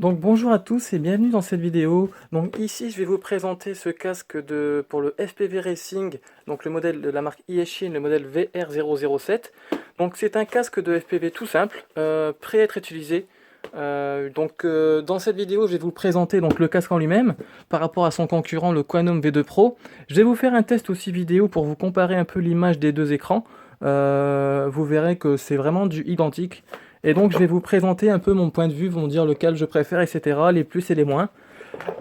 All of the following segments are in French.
Donc bonjour à tous et bienvenue dans cette vidéo. Donc ici je vais vous présenter ce casque pour le FPV Racing, donc le modèle de la marque Eachine, le modèle VR007. Donc c'est un casque de FPV tout simple, prêt à être utilisé. Dans cette vidéo je vais vous présenter donc le casque en lui-même par rapport à son concurrent le Quantum V2 Pro. Je vais vous faire un test aussi vidéo pour vous comparer un peu l'image des deux écrans. Vous verrez que c'est vraiment du identique. Et donc je vais vous présenter un peu mon point de vue, vous me dire lequel je préfère, etc., les plus et les moins.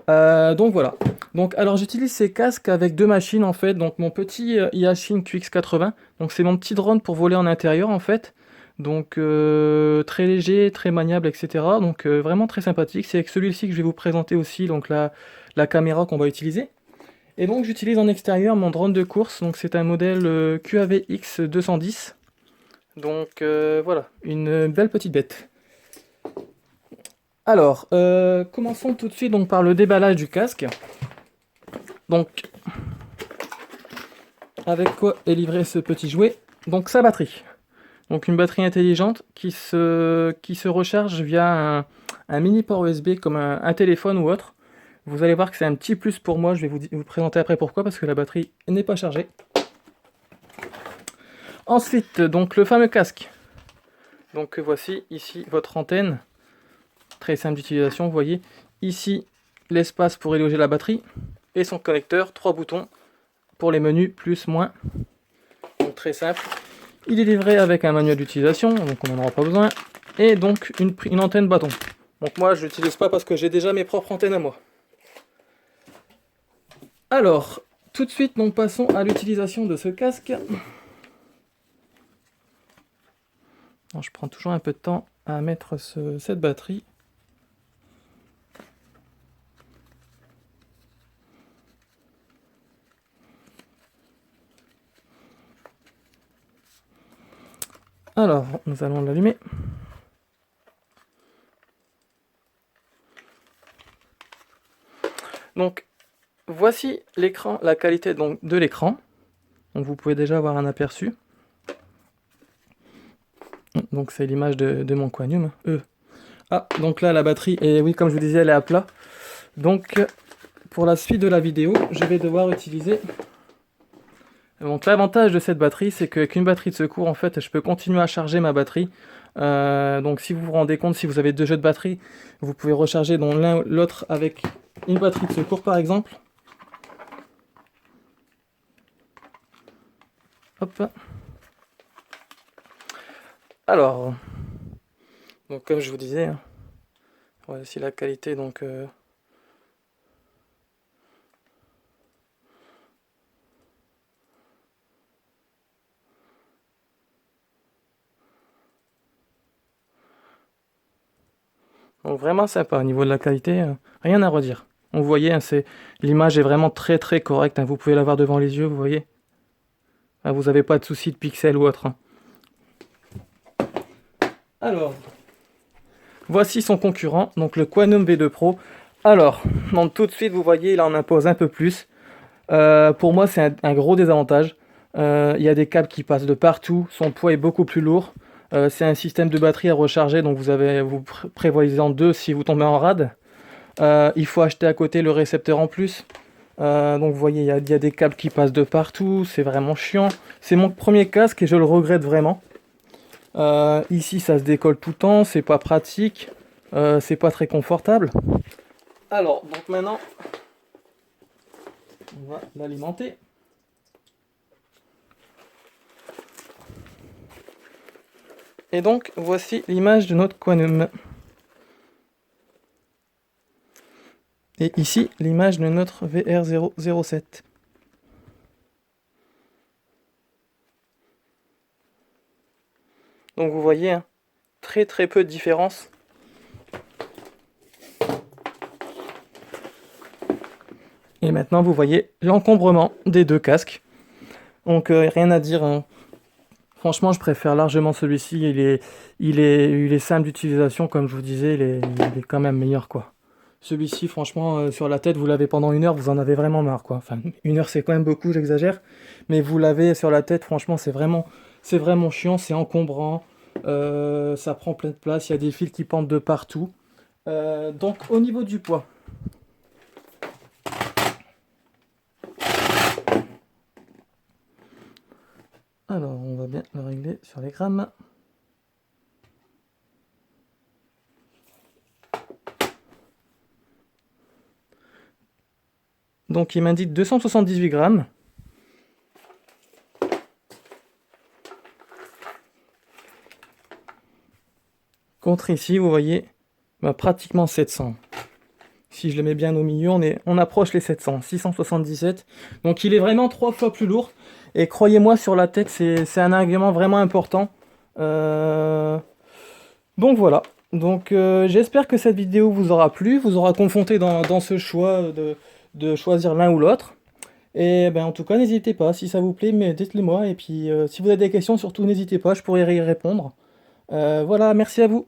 Donc voilà. Donc alors j'utilise ces casques avec deux machines en fait. Donc mon petit Eachine QX80. Donc c'est mon petit drone pour voler en intérieur en fait. Donc très léger, très maniable, etc. Donc vraiment très sympathique. C'est avec celui-ci que je vais vous présenter aussi donc la caméra qu'on va utiliser. Et donc j'utilise en extérieur mon drone de course. Donc c'est un modèle QAVX 210. Donc voilà, une belle petite bête. Alors, commençons tout de suite donc, par le déballage du casque. Donc, avec quoi est livré ce petit jouet? Donc sa batterie. Donc une batterie intelligente qui se recharge via un mini port USB comme un téléphone ou autre. Vous allez voir que c'est un petit plus pour moi, je vais vous présenter après pourquoi, parce que la batterie n'est pas chargée. Ensuite, donc le fameux casque. Donc voici ici votre antenne, très simple d'utilisation, vous voyez. Ici, l'espace pour éloger la batterie et son connecteur, 3 boutons pour les menus plus, moins. Donc très simple. Il est livré avec un manuel d'utilisation, donc on n'en aura pas besoin. Et donc une antenne bâton. Donc moi je l'utilise pas parce que j'ai déjà mes propres antennes à moi. Alors, tout de suite, donc passons à l'utilisation de ce casque. Je prends toujours un peu de temps à mettre cette batterie. Alors, nous allons l'allumer. Donc, voici l'écran, la qualité donc, de l'écran. Donc, vous pouvez déjà avoir un aperçu. Donc, c'est l'image de mon Quantum. Ah, donc là, la batterie, et oui, comme je vous disais, elle est à plat. Donc, pour la suite de la vidéo, je vais devoir utiliser... Donc, l'avantage de cette batterie, c'est qu'avec une batterie de secours, en fait, je peux continuer à charger ma batterie. Donc, si vous vous rendez compte, si vous avez deux jeux de batterie, vous pouvez recharger l'un ou l'autre avec une batterie de secours, par exemple. Hop. Alors, donc comme je vous disais, voici la qualité donc donc vraiment sympa au niveau de la qualité, rien à redire. Vous voyez, hein, l'image est vraiment très très correcte, hein, vous pouvez l'avoir devant les yeux, vous voyez. Vous n'avez pas de soucis de pixels ou autre. Alors, voici son concurrent, donc le Quantum V2 Pro. Alors, donc tout de suite, vous voyez, il en impose un peu plus. Pour moi, c'est un gros désavantage. Il y a des câbles qui passent de partout, son poids est beaucoup plus lourd. C'est un système de batterie à recharger, donc vous prévoyez en deux si vous tombez en rade. Il faut acheter à côté le récepteur en plus. Donc vous voyez, il y a des câbles qui passent de partout, c'est vraiment chiant. C'est mon premier casque et je le regrette vraiment. Ici, ça se décolle tout le temps, c'est pas pratique, c'est pas très confortable. Alors, donc maintenant, on va l'alimenter. Et donc, voici l'image de notre Quantum. Et ici, l'image de notre VR007. Donc vous voyez, hein, très très peu de différence. Et maintenant, vous voyez l'encombrement des deux casques. Donc rien à dire, hein. Franchement, je préfère largement celui-ci. Il est simple d'utilisation, comme je vous disais, il est quand même meilleur, quoi. Celui-ci, franchement, sur la tête, vous l'avez pendant une heure, vous en avez vraiment marre, quoi. Enfin, une heure, c'est quand même beaucoup, j'exagère. Mais vous l'avez sur la tête, franchement, c'est vraiment chiant, c'est encombrant. Ça prend plein de place, il y a des fils qui pendent de partout. Donc au niveau du poids, alors on va bien le régler sur les grammes. Donc il m'indique 278 grammes. Contre ici, vous voyez, pratiquement 700. Si je le mets bien au milieu, on approche les 700, 677. Donc il est vraiment 3 fois plus lourd. Et croyez-moi, sur la tête, c'est un argument vraiment important. Donc voilà. Donc j'espère que cette vidéo vous aura plu, vous aura confronté dans ce choix de choisir l'un ou l'autre. Et ben, en tout cas, n'hésitez pas, si ça vous plaît, mais dites-le moi. Et puis si vous avez des questions, surtout n'hésitez pas, je pourrai y répondre. Voilà, merci à vous.